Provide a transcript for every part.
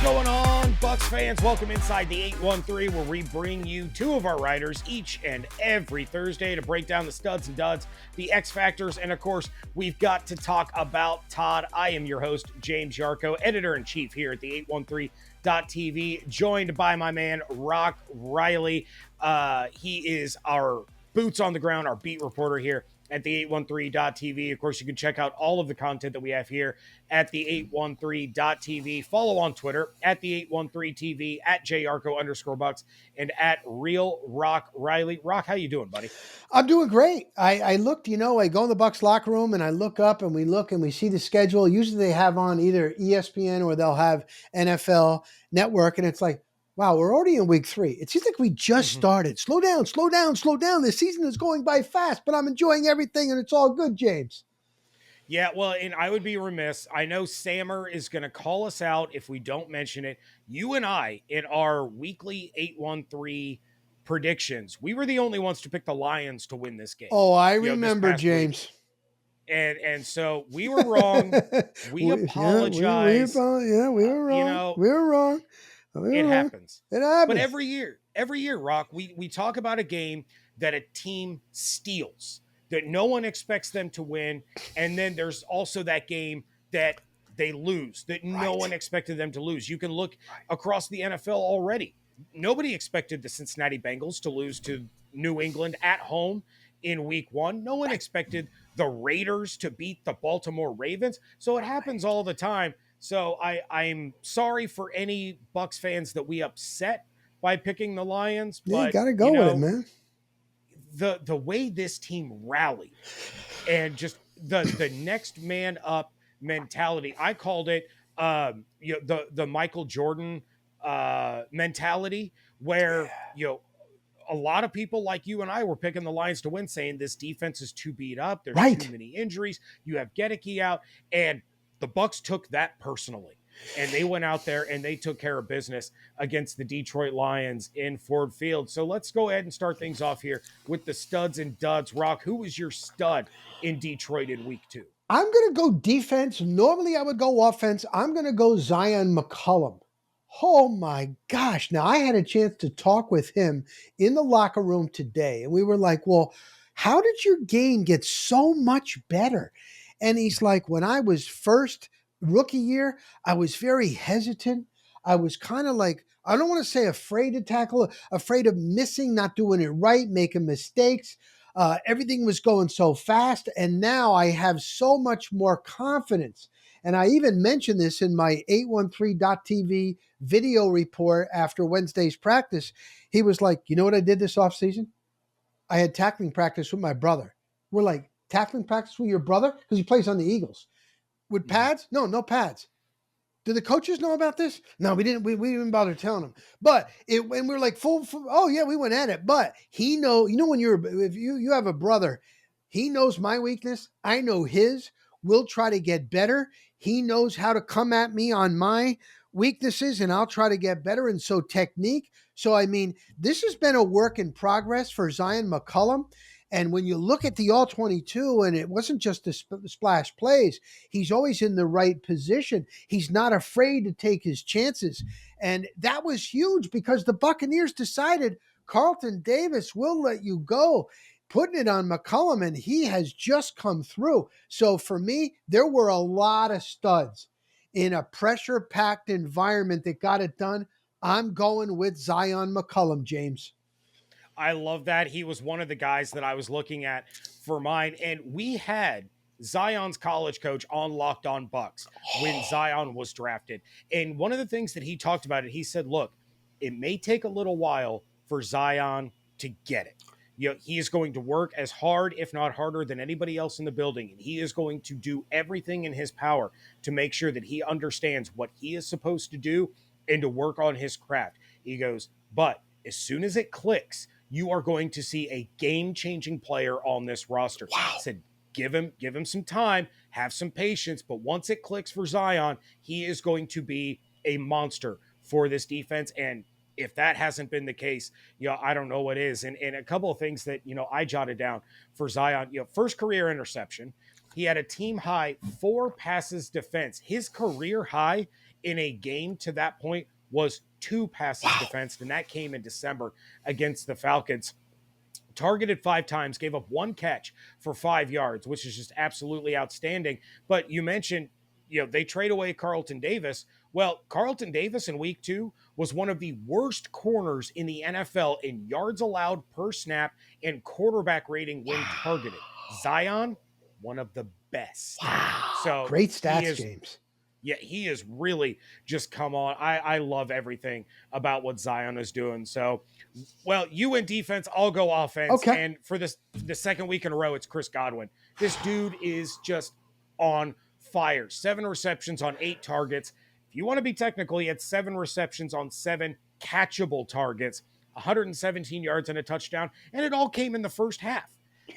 Going on, Bucs fans? Welcome inside the 813, where we bring you two of our writers each and every Thursday to break down the studs and duds, the X factors, and of course, we've got to talk about Todd. I am your host, James Yarko, editor-in-chief here at the 813.tv, joined by my man, Rock Riley. He is our boots on the ground, our beat reporter here at the 813.tv. Of course, you can check out all of the content that we have here at the 813.tv. Follow on Twitter at the 813TV, at JArco_Bucks, and at Real Rock Riley. Rock, how you doing, buddy? I'm doing great. I looked, I go in the Bucs locker room and I look up and we see the schedule. Usually they have on either ESPN or they'll have NFL Network. And it's like, wow, we're already in week 3. It seems like we just started. Slow down. The season is going by fast, but I'm enjoying everything and it's all good, James. Yeah, well, and I would be remiss. I know Sammer is going to call us out if we don't mention it. You and I, in our weekly 813 predictions, we were the only ones to pick the Lions to win this game. Oh, I remember, James. And so we were wrong. We apologize. We were wrong. We were wrong. It happens. It happens. But every year, Rock, we talk about a game that a team steals, that no one expects them to win. And then there's also that game that they lose, that no one expected them to lose. You can look across the NFL already. Nobody expected the Cincinnati Bengals to lose to New England at home in week 1. No one expected the Raiders to beat the Baltimore Ravens. So it happens all the time. So I'm sorry for any Bucs fans that we upset by picking the Lions. Yeah, but you got to go with it, man. The way this team rallied and just the next man up mentality, I called it the Michael Jordan mentality, where a lot of people like you and I were picking the Lions to win, saying this defense is too beat up. There's too many injuries. You have Gedeke out, and the Bucs took that personally. And they went out there and they took care of business against the Detroit Lions in Ford Field. So let's go ahead and start things off here with the studs and duds. Rock, who was your stud in Detroit in week 2? I'm going to go defense. Normally I would go offense. I'm going to go Zion McCollum. Oh my gosh. Now I had a chance to talk with him in the locker room today. And we were like, well, how did your game get so much better? And he's like, when I was first rookie year, I was very hesitant. I was kind of like, I don't want to say afraid to tackle, afraid of missing, not doing it right, making mistakes. Everything was going so fast. And now I have so much more confidence. And I even mentioned this in my 813.tv video report after Wednesday's practice. He was like, you know what I did this offseason? I had tackling practice with my brother. We're like, tackling practice with your brother? Because he plays on the Eagles. With pads? No pads. Do the coaches know about this? No, we didn't. We didn't bother telling them. But when we're like full, oh yeah, we went at it. But he when if you have a brother, he knows my weakness. I know his. We'll try to get better. He knows how to come at me on my weaknesses, and I'll try to get better. And so technique. So I mean, this has been a work in progress for Zion McCollum. And when you look at the all-22, and it wasn't just the splash plays, he's always in the right position. He's not afraid to take his chances. And that was huge because the Buccaneers decided, Carlton Davis will let you go, putting it on McCollum, and he has just come through. So for me, there were a lot of studs in a pressure-packed environment that got it done. I'm going with Zion McCollum, James. I love that. He was one of the guys that I was looking at for mine. And we had Zion's college coach on Locked On Bucs when Zion was drafted. And one of the things that he talked about he said, look, it may take a little while for Zion to get it. He is going to work as hard, if not harder, than anybody else in the building. And he is going to do everything in his power to make sure that he understands what he is supposed to do and to work on his craft. He goes, but as soon as it clicks, you are going to see a game-changing player on this roster. Wow. I said, give him some time, have some patience, but once it clicks for Zion, he is going to be a monster for this defense. And if that hasn't been the case, I don't know what is. And a couple of things that, I jotted down for Zion, first career interception. He had a team high 4 passes defense. His career high in a game to that point was 2 passes Wow. defensed, and that came in December against the Falcons. Targeted 5 times, gave up 1 catch for 5 yards, which is just absolutely outstanding. But you mentioned, they trade away Carlton Davis. Well, Carlton Davis in week 2 was one of the worst corners in the NFL in yards allowed per snap and quarterback rating when targeted. Zion, one of the best. Wow. So Great he stats, is James. yeah, he is really just come on. I love everything about what Zion is doing. So, well, you went defense, I'll go offense. Okay. And for the second week in a row, it's Chris Godwin. This dude is just on fire. 7 receptions on 8 targets. If you want to be technical, he had 7 receptions on 7 catchable targets, 117 yards and a touchdown, and it all came in the first half.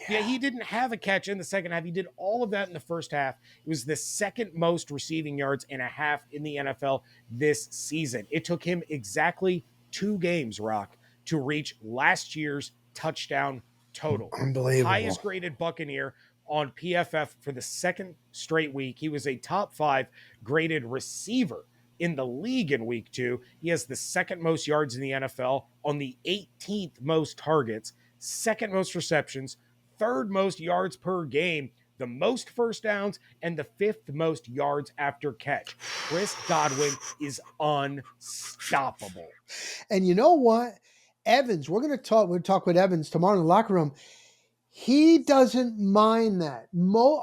Yeah, he didn't have a catch in the second half. He did all of that in the first half. It was the second most receiving yards in a half in the NFL this season. It took him exactly 2 games, Rock, to reach last year's touchdown total. Unbelievable. Highest graded Buccaneer on PFF for the second straight week. He was a top 5 graded receiver in the league in week 2. He has the second most yards in the NFL on the 18th most targets, second most receptions, third most yards per game, the most first downs, and the 5th most yards after catch. Chris Godwin is unstoppable. And you know what? Evans, we'll talk with Evans tomorrow in the locker room. He doesn't mind that.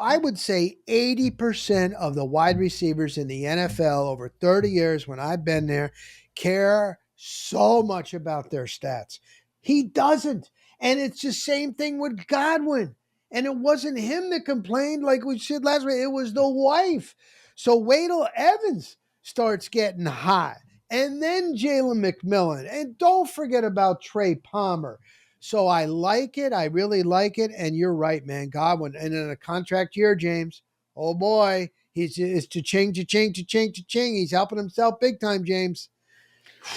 I would say 80% of the wide receivers in the NFL over 30 years when I've been there care so much about their stats. He doesn't. And it's the same thing with Godwin. And it wasn't him that complained like we said last week. It was the wife. So wait till Evans starts getting hot. And then Jalen McMillan. And don't forget about Trey Palmer. So I like it. I really like it. And you're right, man. Godwin. And in a contract year, James, oh boy, he's cha-ching. He's helping himself big time, James.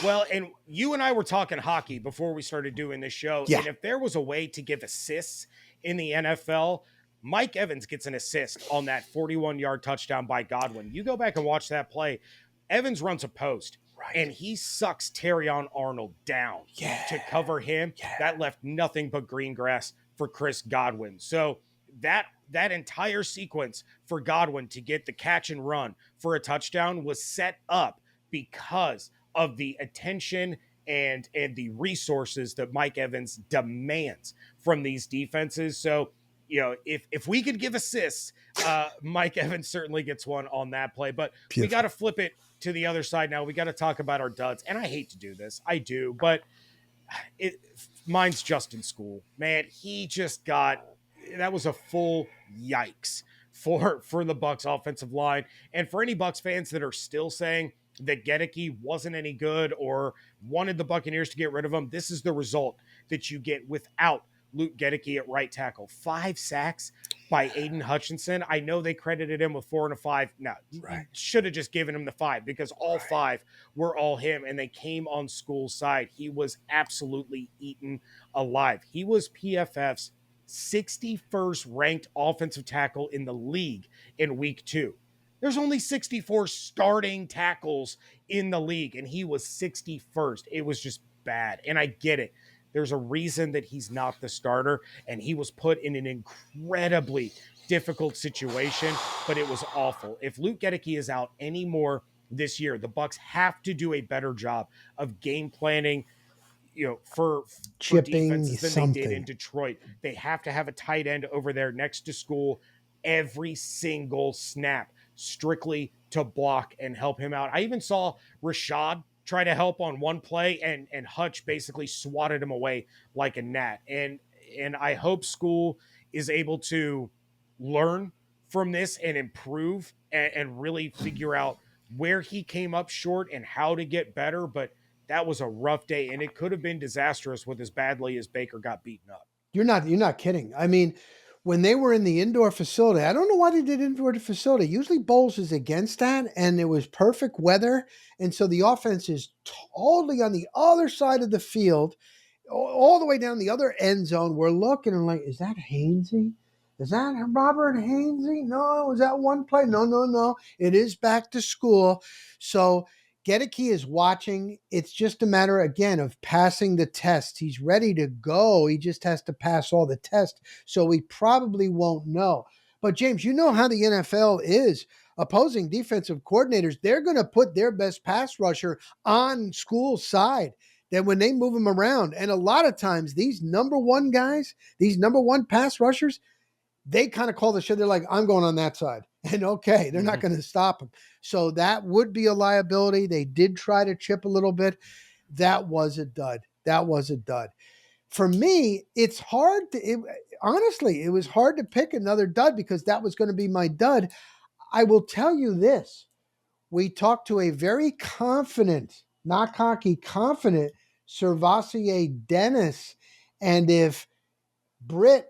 Well, and you and I were talking hockey before we started doing this show. Yeah. And if there was a way to give assists in the NFL, Mike Evans gets an assist on that 41-yard touchdown by Godwin. You go back and watch that play. Evans runs a post. Right. And he sucks Terrion Arnold down to cover him. Yeah. That left nothing but green grass for Chris Godwin. So that entire sequence for Godwin to get the catch and run for a touchdown was set up because of the attention and the resources that Mike Evans demands from these defenses. So, if we could give assists, Mike Evans certainly gets one on that play. But Beautiful. We got to flip it to the other side now. We got to talk about our duds. And I hate to do this. I do. But mine's Justin School. Man, he just that was a full yikes for the Bucs offensive line. And for any Bucs fans that are still saying that Gedeke wasn't any good or wanted the Buccaneers to get rid of him, this is the result that you get without Luke Gedeke at right tackle. 5 sacks by Aiden Hutchinson. I know they credited him with 4 and a 5. No, right. Should have just given him the 5 because all 5 were all him, and they came on School's side. He was absolutely eaten alive. He was PFF's 61st ranked offensive tackle in the league in week 2. There's only 64 starting tackles in the league, and he was 61st. It was just bad, and I get it. There's a reason that he's not the starter, and he was put in an incredibly difficult situation, but it was awful. If Luke Gedeke is out anymore this year, the Bucs have to do a better job of game planning, for defenses than they did in Detroit. They have to have a tight end over there next to School every single snap, strictly to block and help him out. I even saw Rashad try to help on one play, and Hutch basically swatted him away like a gnat. And I hope School is able to learn from this and improve and really figure out where he came up short and how to get better. But that was a rough day, and it could have been disastrous with as badly as Baker got beaten up. You're not kidding. I mean, when they were in the indoor facility, I don't know why they did indoor facility. Usually Bowles is against that, and it was perfect weather. And so the offense is totally on the other side of the field, all the way down the other end zone. We're looking and like, is that Hainsey? Is that Robert Hainsey? No. Was that one play? No, no, no. It is back to school. So Gedeke is watching. It's just a matter, again, of passing the test. He's ready to go. He just has to pass all the tests. So we probably won't know. But, James, you know how the NFL is. Opposing defensive coordinators, they're going to put their best pass rusher on school side. Then when they move them around, and a lot of times these number one guys, these number one pass rushers, they kind of call the shit. They're like, I'm going on that side. And okay, they're not going to stop him. So that would be a liability. They did try to chip a little bit. That was a dud. That was a dud. For me, it's hard to, honestly, it was hard to pick another dud because that was going to be my dud. I will tell you this. We talked to a very confident, not cocky, confident Servassier Dennis. And if Britt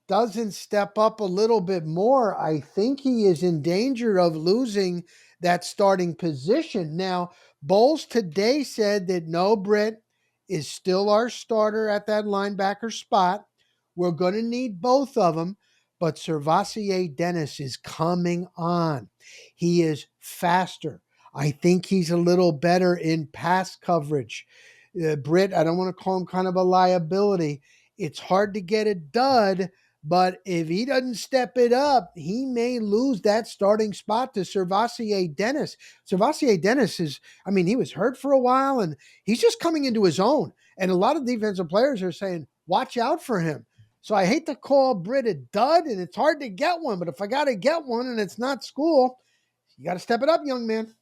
doesn't step up a little bit more, I think he is in danger of losing that starting position. Now, Bowles today said that no, Britt is still our starter at that linebacker spot. We're going to need both of them, but Servassier Dennis is coming on. He is faster. I think he's a little better in pass coverage. Britt, I don't want to call him kind of a liability. It's hard to get a dud, but if he doesn't step it up, he may lose that starting spot to Servassier Dennis. Servassier Dennis is, I mean, he was hurt for a while and he's just coming into his own. And a lot of defensive players are saying, watch out for him. So I hate to call Britt a dud, and it's hard to get one, but if I got to get one and it's not school, you got to step it up, young man.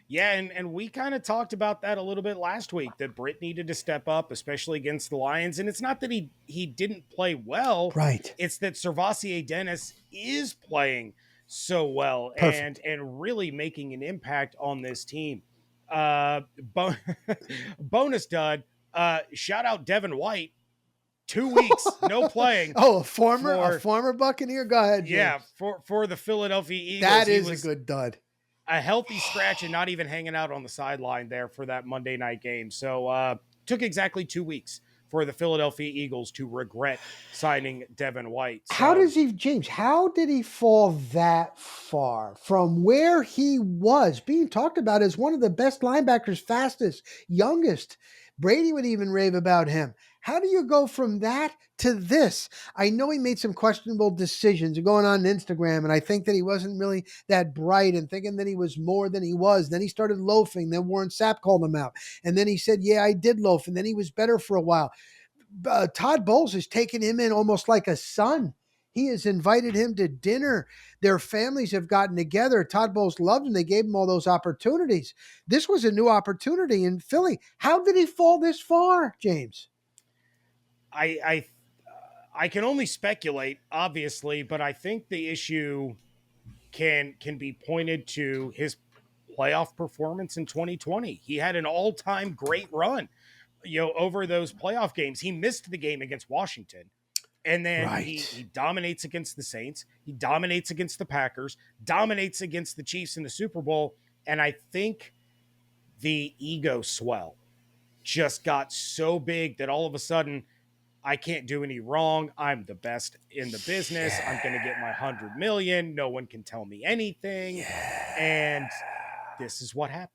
Yeah, and we kind of talked about that a little bit last week, that Britt needed to step up, especially against the Lions. And it's not that he didn't play well. Right. It's that Servassier Dennis is playing so well and really making an impact on this team. Bonus dud, shout out Devon White. 2 weeks, no playing. Oh, a former Buccaneer? Go ahead, James. Yeah, for the Philadelphia Eagles. That is a good dud. A healthy scratch and not even hanging out on the sideline there for that Monday night game. So took exactly 2 weeks for the Philadelphia Eagles to regret signing Devon White. So, how did he fall that far from where he was being talked about as one of the best linebackers, fastest, youngest? Brady would even rave about him. How do you go from that to this? I know he made some questionable decisions going on Instagram, and I think that he wasn't really that bright and thinking that he was more than he was. Then he started loafing. Then Warren Sapp called him out. And then he said, yeah, I did loaf. And then he was better for a while. Todd Bowles has taken him in almost like a son. He has invited him to dinner. Their families have gotten together. Todd Bowles loved him. They gave him all those opportunities. This was a new opportunity in Philly. How did he fall this far, James? I can only speculate, obviously, but I think the issue can be pointed to his playoff performance in 2020. He had an all-time great run, over those playoff games. He missed the game against Washington. And then he dominates against the Saints. He dominates against the Packers, dominates against the Chiefs in the Super Bowl. And I think the ego swell just got so big that all of a sudden, I can't do any wrong. I'm the best in the business. I'm going to get my 100 million. No one can tell me anything. And this is what happens.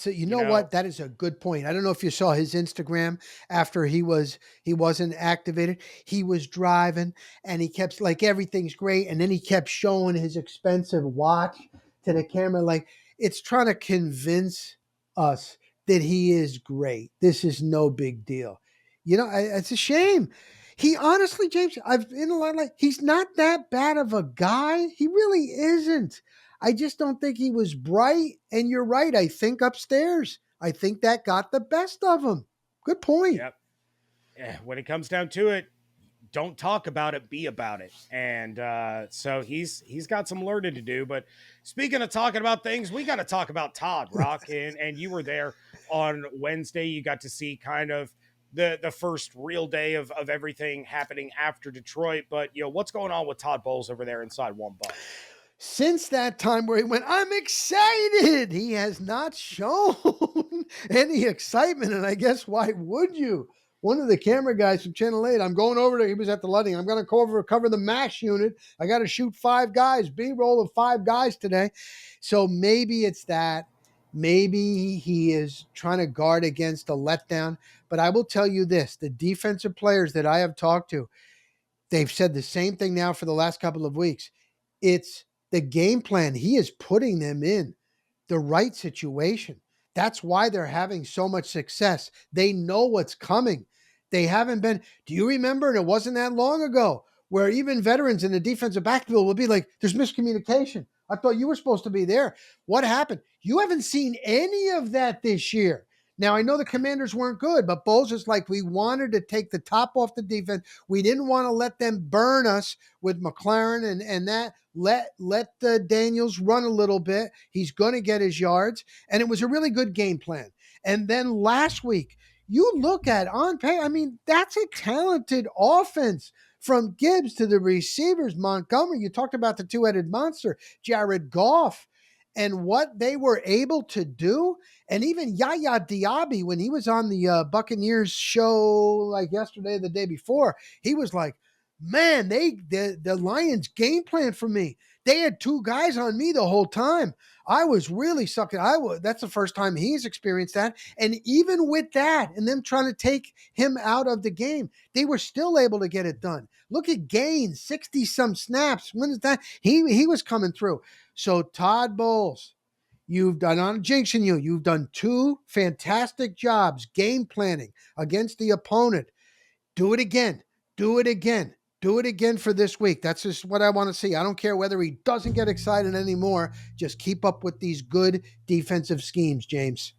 You know what? That is a good point. I don't know if you saw his Instagram after he wasn't activated. He was driving and he kept like everything's great. And then he kept showing his expensive watch to the camera. Like it's trying to convince us that he is great. This is no big deal. It's a shame. He honestly, James, I've in a lot like he's not that bad of a guy. He really isn't. I just don't think he was bright. And you're right. I think upstairs, I think that got the best of him. Good point. Yep. Yeah, when it comes down to it, don't talk about it, be about it. And so he's got some learning to do. But speaking of talking about things, we got to talk about Todd, Rock. and you were there on Wednesday. You got to see kind of the first real day of everything happening after Detroit. But, what's going on with Todd Bowles over there inside One Buck? Since that time where he went, I'm excited, he has not shown any excitement. And I guess why would you? one of the camera guys from Channel 8, I'm going over to, he was at the Luding, I'm going to cover the MASH unit. I got to shoot 5 guys, B-roll of 5 guys today. So maybe it's that. Maybe he is trying to guard against a letdown. But I will tell you this, the defensive players that I have talked to, they've said the same thing now for the last couple of weeks. It's the game plan. He is putting them in the right situation. That's why they're having so much success. They know what's coming. They haven't been. Do you remember? And it wasn't that long ago where even veterans in the defensive backfield will be like, there's miscommunication. I thought you were supposed to be there. What happened? You haven't seen any of that this year. Now, I know the Commanders weren't good, but Bowles is like, we wanted to take the top off the defense. We didn't want to let them burn us with McLaren and that. Let the Daniels run a little bit. He's going to get his yards. And it was a really good game plan. And then last week, you look at on pay, I mean, that's a talented offense from Gibbs to the receivers, Montgomery. You talked about the two-headed monster, Jared Goff, and what they were able to do. And even Yaya Diaby, when he was on the Buccaneers show like yesterday, the day before, he was like, man, the Lions game plan for me. They had 2 guys on me the whole time. I was really sucking. That's the first time he's experienced that. And even with that, and them trying to take him out of the game, they were still able to get it done. Look at Gaines, 60 some snaps. When is that? He was coming through. So Todd Bowles, you've done on jinxing you. You've done 2 fantastic jobs game planning against the opponent. Do it again. Do it again. Do it again for this week. That's just what I want to see. I don't care whether he doesn't get excited anymore. Just keep up with these good defensive schemes, James.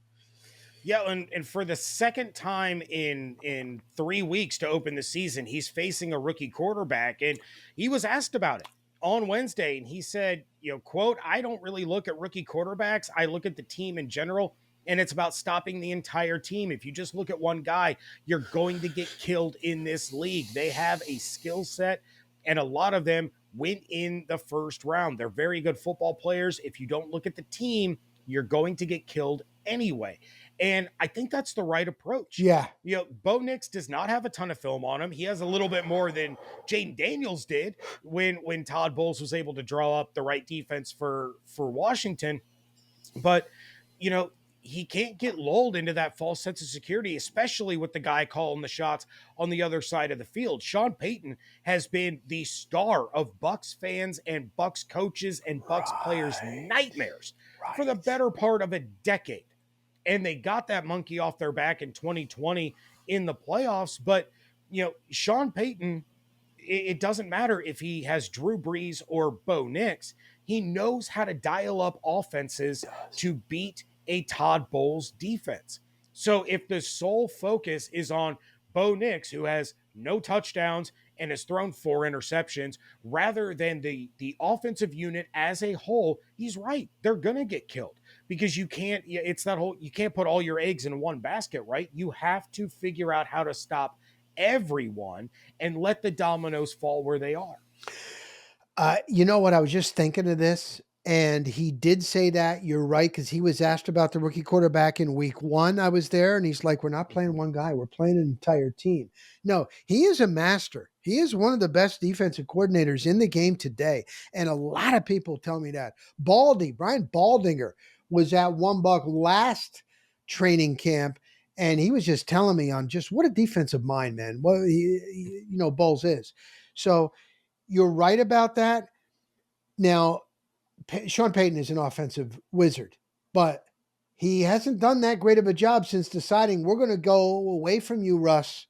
Yeah, and for the second time in 3 weeks to open the season, he's facing a rookie quarterback, and he was asked about it on Wednesday, and he said, quote, I don't really look at rookie quarterbacks. I look at the team in general, and it's about stopping the entire team. If you just look at one guy, you're going to get killed in this league. They have a skill set, and a lot of them went in the first round. They're very good football players. If you don't look at the team, you're going to get killed anyway. And I think that's the right approach. Yeah. Bo Nix does not have a ton of film on him. He has a little bit more than Jaden Daniels did when Todd Bowles was able to draw up the right defense for Washington. But, he can't get lulled into that false sense of security, especially with the guy calling the shots on the other side of the field. Sean Payton has been the star of Bucs fans and Bucs coaches and Bucs players' nightmares for the better part of a decade. And they got that monkey off their back in 2020 in the playoffs. But, Sean Payton, it doesn't matter if he has Drew Brees or Bo Nix. He knows how to dial up offenses to beat a Todd Bowles defense. So if the sole focus is on Bo Nix, who has no touchdowns and has thrown 4 interceptions, rather than the offensive unit as a whole, he's right. They're going to get killed because you can't, it's that whole, you can't put all your eggs in one basket, right? You have to figure out how to stop everyone and let the dominoes fall where they are. You know what? I was just thinking of this, and he did say that. You're right, because he was asked about the rookie quarterback in week 1. I was there, and he's like, we're not playing one guy. We're playing an entire team. No, he is a master. He is one of the best defensive coordinators in the game today. And a lot of people tell me that. Brian Baldinger was at One Buck last training camp, and he was just telling me on just what a defensive mind, man. What Bowles is. So you're right about that. Now, Sean Payton is an offensive wizard, but he hasn't done that great of a job since deciding we're going to go away from you, Russ.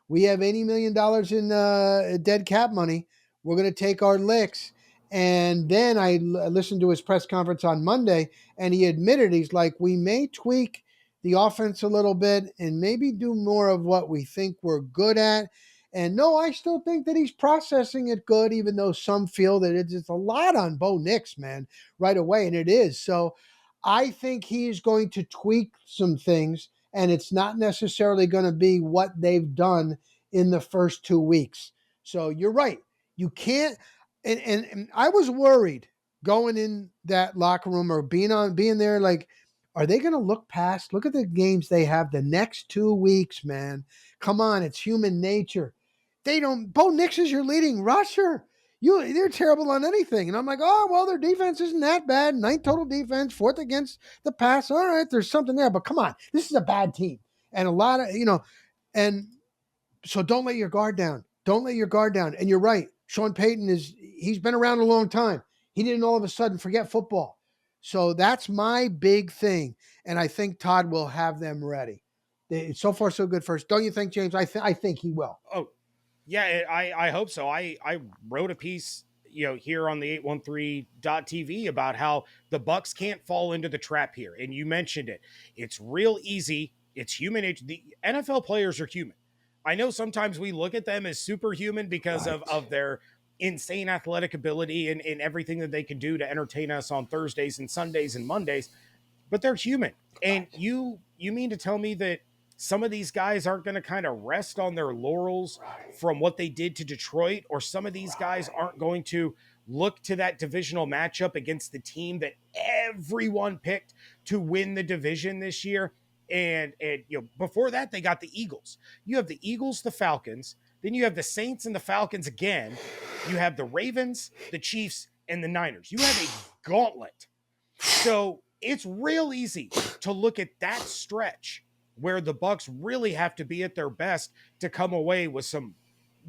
We have $80 million in dead cap money. We're going to take our licks. And then I listened to his press conference on Monday, and he admitted, he's like, we may tweak the offense a little bit and maybe do more of what we think we're good at. And no, I still think that he's processing it good, even though some feel that it's a lot on Bo Nix, man, right away. And it is. So I think he's going to tweak some things, and it's not necessarily going to be what they've done in the first 2 weeks. So you're right. You can't. And I was worried going in that locker room or being there, like, Are they going to look past? Look at the games they have the next 2 weeks, man. Come on, it's human nature. They don't. Bo Nix is your leading rusher. They're terrible on anything. And I'm like, oh, well, their defense isn't that bad. Ninth total defense, fourth against the pass. All right, there's something there. But come on, this is a bad team. And a lot of, and so don't let your guard down. Don't let your guard down. And you're right. Sean Payton he's been around a long time. He didn't all of a sudden forget football. So that's my big thing. And I think Todd will have them ready. So far, so good first. Don't you think, James? I think he will. Oh, yeah, I hope so. I wrote a piece, here on the 813.tv about how the Bucs can't fall into the trap here. And you mentioned it. It's real easy. It's human nature. The NFL players are human. I know sometimes we look at them as superhuman because Right. of their insane athletic ability and everything that they can do to entertain us on Thursdays and Sundays and Mondays, but they're human. And Right. you mean to tell me that some of these guys aren't going to kind of rest on their laurels Right. from what they did to Detroit, or some of these guys aren't going to look to that divisional matchup against the team that everyone picked to win the division this year? And before that they got the Eagles. You have the Eagles, the Falcons, then you have the Saints and the Falcons again. You have the Ravens, the Chiefs, and the Niners. You have a gauntlet. So it's real easy to look at that stretch where the Bucs really have to be at their best to come away with some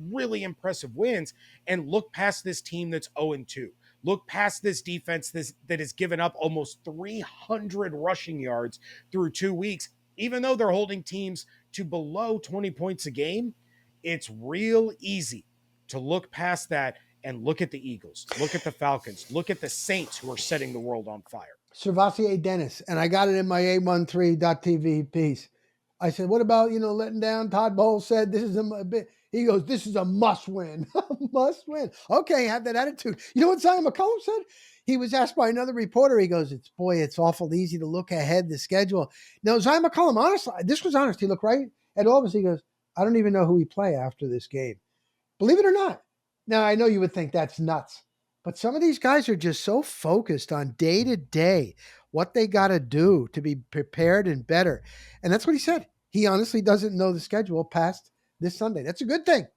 really impressive wins and look past this team that's 0-2. Look past this defense that has given up almost 300 rushing yards through 2 weeks, even though they're holding teams to below 20 points a game. It's real easy to look past that and look at the Eagles, look at the Falcons, look at the Saints who are setting the world on fire. Servassier Dennis, and I got it in my 813.tv piece. I said, what about, letting down? Todd Bowles said this is a bit. He goes, this is a must win. Must win. Okay, have that attitude. You know what Zion McCollum said? He was asked by another reporter. He goes, it's awful easy to look ahead the schedule. Now, Zion McCollum, honestly, this was honest. He looked right at all of us. He goes, I don't even know who we play after this game. Believe it or not. Now, I know you would think that's nuts, but some of these guys are just so focused on day to day, what they got to do to be prepared and better. And that's what he said. He honestly doesn't know the schedule past this Sunday. That's a good thing.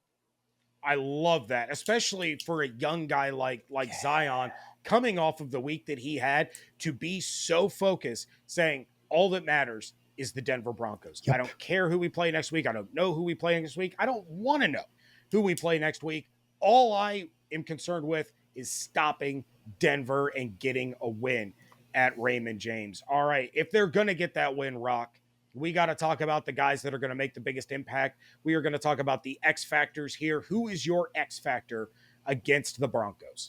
I love that, especially for a young guy like Zion, coming off of the week that he had, to be so focused, saying all that matters is the Denver Broncos. I Yep. don't care who we play next week. I don't know who we play next week. I don't want to know who we play next week. All I am concerned with is stopping Denver and getting a win at Raymond James. All right, if they're going to get that win, Rock, we got to talk about the guys that are going to make the biggest impact. We are going to talk about the X factors here. Who is your X factor against the Broncos?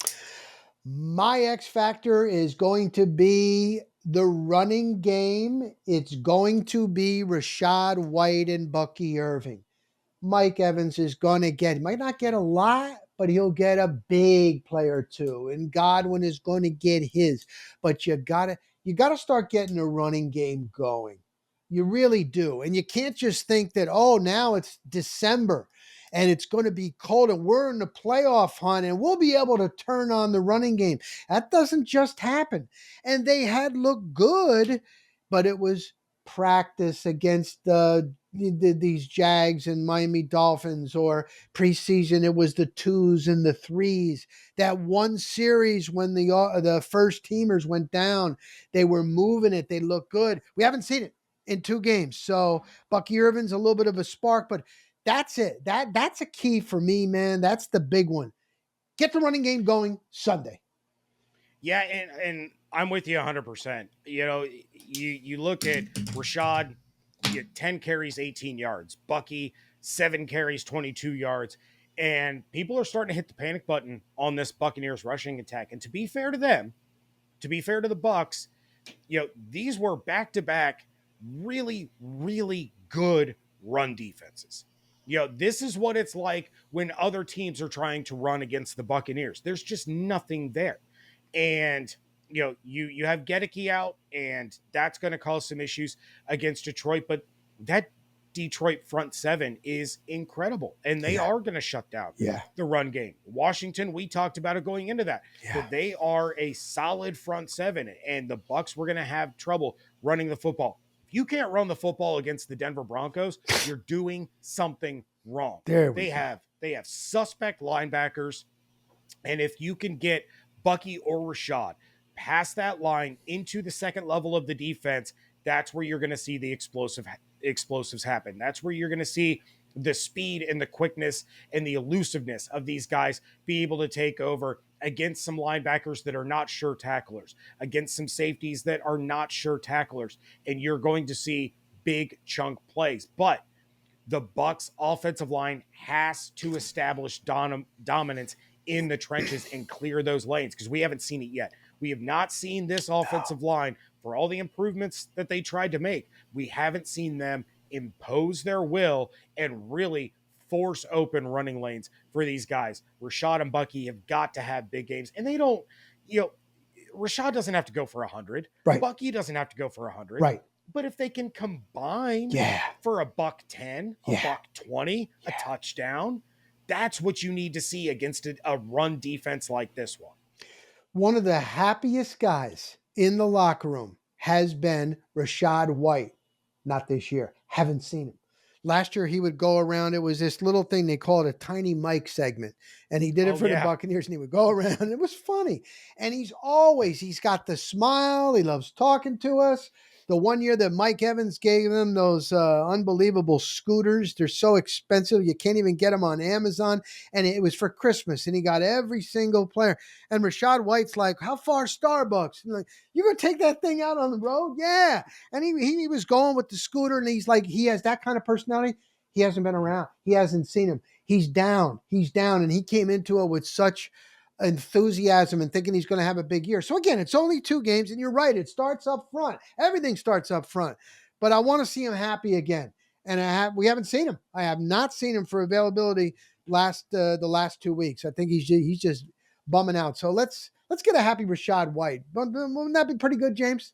My X factor is going to be the running game. It's going to be Rashad White and Bucky Irving. Mike Evans is going to get, might not get a lot, but he'll get a big play or two. And Godwin is going to get his. But you gotta start getting a running game going. You really do. And you can't just think that, oh, now it's December and it's going to be cold and we're in the playoff hunt and we'll be able to turn on the running game. That doesn't just happen. And they had looked good, but it was practice against these Jags and Miami Dolphins, or preseason it was the 2s and the 3s. That one series when the first teamers went down, they were moving it. They looked good. We haven't seen it in 2 games. So Bucky Irvin's a little bit of a spark, but that's it. That's a key for me, man. That's the big one. Get the running game going Sunday. Yeah, and I'm with you 100%. You look at Rashad, 10 carries, 18 yards. Bucky, 7 carries, 22 yards. And people are starting to hit the panic button on this Buccaneers rushing attack. And to be fair to them, to be fair to the Bucs, these were back-to-back really, really good run defenses. This is what it's like when other teams are trying to run against the Buccaneers. There's just nothing there. And you have Gedeke out, and that's going to cause some issues against Detroit. But that Detroit front seven is incredible, and they are going to shut down the run game. Washington, we talked about it going into that. But they are a solid front seven, and the Bucs were going to have trouble running the football. If you can't run the football against the Denver Broncos, you're doing something wrong. There we They go. have suspect linebackers, and if you can get Bucky or Rashad past that line into the second level of the defense, that's where you're going to see the explosives happen. That's where you're going to see the speed and the quickness and the elusiveness of these guys be able to take over against some linebackers that are not sure tacklers, against some safeties that are not sure tacklers, and you're going to see big chunk plays. But the Bucs offensive line has to establish dominance in the trenches and clear those lanes, because we haven't seen it yet. We have not seen this offensive line, for all the improvements that they tried to make. We haven't seen them impose their will and really force open running lanes for these guys. Rashad and Bucky have got to have big games, and they don't, Rashad doesn't have to go for 100. Right. Bucky doesn't have to go for 100. Right. But if they can combine Yeah. for $110, Yeah. $120, a touchdown, that's what you need to see against a run defense like this one. One of the happiest guys in the locker room has been Rachaad White. Not this year. Haven't seen him. Last year, he would go around. It was this little thing they call it a tiny Mike segment. And he did it for the Buccaneers, and he would go around. It was funny. And he's got the smile. He loves talking to us. The one year that Mike Evans gave him those unbelievable scooters, they're so expensive. You can't even get them on Amazon. And it was for Christmas. And he got every single player. And Rachaad White's like, how far Starbucks? And like, you going to take that thing out on the road? Yeah. And he was going with the scooter, and he's like, he has that kind of personality. He hasn't been around. He hasn't seen him. He's down. And he came into it with such enthusiasm and thinking he's going to have a big year. So again, it's only 2 games, and you're right. It starts up front. Everything starts up front. But I want to see him happy again. And we haven't seen him. I have not seen him for availability the last 2 weeks. I think he's just bumming out. So let's get a happy Rachaad White. Wouldn't that be pretty good, James?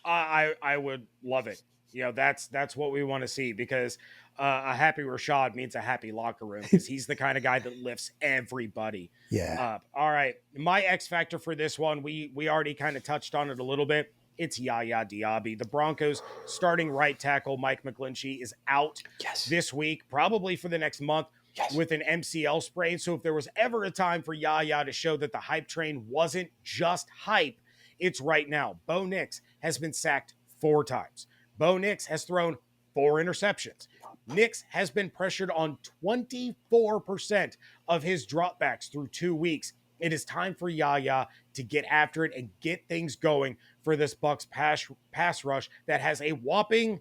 I would love it. That's what we want to see, because a happy Rashad means a happy locker room, because he's the kind of guy that lifts everybody up. All right. My X factor for this one, we already kind of touched on it a little bit. It's Yaya Diaby. The Broncos starting right tackle Mike McGlinchey is out this week, probably for the next month, with an MCL sprain. So if there was ever a time for Yaya to show that the hype train wasn't just hype, it's right now. Bo Nix has been sacked 4 times. Bo Nix has thrown 4 interceptions. Nix has been pressured on 24% of his dropbacks through 2 weeks. It is time for Yaya to get after it and get things going for this Bucs pass rush that has a whopping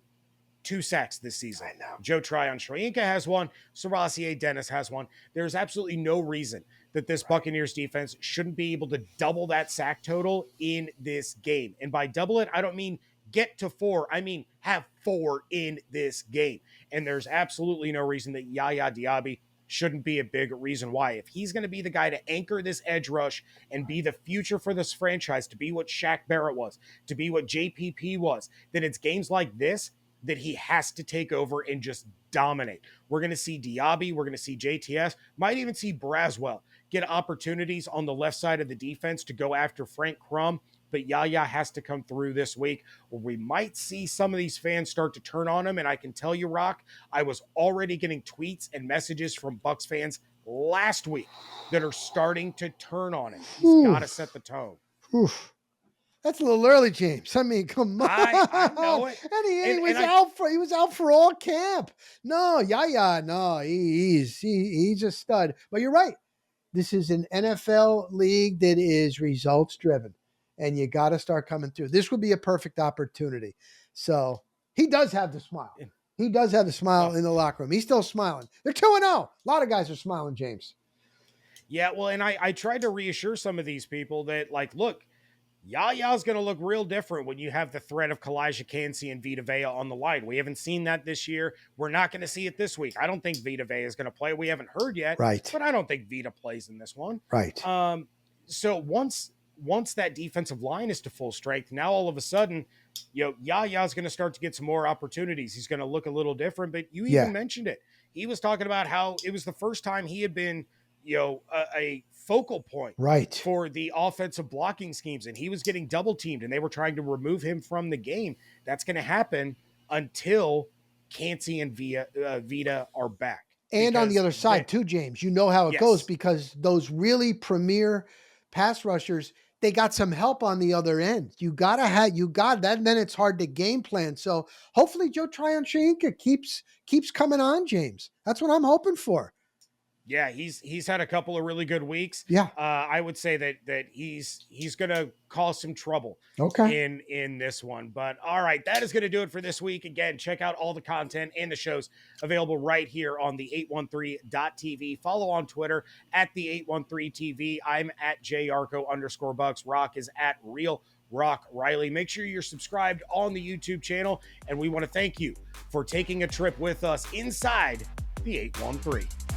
2 sacks this season. I know. Joe Tryon-Shoyinka has one. Sarasie Dennis has one. There's absolutely no reason that this Buccaneers defense shouldn't be able to double that sack total in this game. And by double it, I don't mean get to 4. I mean have 4 in this game. And there's absolutely no reason that Yaya Diaby shouldn't be a big reason why. If he's going to be the guy to anchor this edge rush and be the future for this franchise, to be what Shaq Barrett was, to be what JPP was, then it's games like this that he has to take over and just dominate. We're going to see Diaby, we're going to see JTS, might even see Braswell get opportunities on the left side of the defense to go after Frank Crum, but Yaya has to come through this week, or we might see some of these fans start to turn on him. And I can tell you, Rock, I was already getting tweets and messages from Bucs fans last week that are starting to turn on him. He's got to set the tone. Oof. That's a little early, James. I mean, come on. I know it. And he was out for all camp. No, he's a stud. But you're right. This is an NFL league that is results driven, and you got to start coming through. This would be a perfect opportunity. So he does have the smile. He does have the smile in the locker room. He's still smiling. They're 2-0. A lot of guys are smiling, James. Yeah, well, and I tried to reassure some of these people that, like, look, Yaya's going to look real different when you have the threat of Kalijah Kancey and Vita Vea on the line. We haven't seen that this year. We're not going to see it this week. I don't think Vita Vea is going to play. We haven't heard yet. Right. But I don't think Vita plays in this one. Right. So once that defensive line is to full strength, now all of a sudden, Yaya's going to start to get some more opportunities. He's going to look a little different. But you even mentioned it. He was talking about how it was the first time he had been a focal point Right. for the offensive blocking schemes, and he was getting double teamed, and they were trying to remove him from the game. That's going to happen until Cansey and Vita are back. And on the Because other side too, James, you know how it goes yes, because those really premier pass rushers, they got some help on the other end. You got that, and then it's hard to game plan. So hopefully Joe Tryon-Shoyinka keeps coming on, James. That's what I'm hoping for. yeah, he's had a couple of really good weeks. Yeah. I would say that he's going to cause some trouble Okay. in this one. But all right, that is going to do it for this week. Again, check out all the content and the shows available right here on the 813.tv. Follow on Twitter at the 813TV. I'm at jarco_Bucks. Rock is at Real Rock Riley. Make sure you're subscribed on the YouTube channel, and we want to thank you for taking a trip with us inside the 813.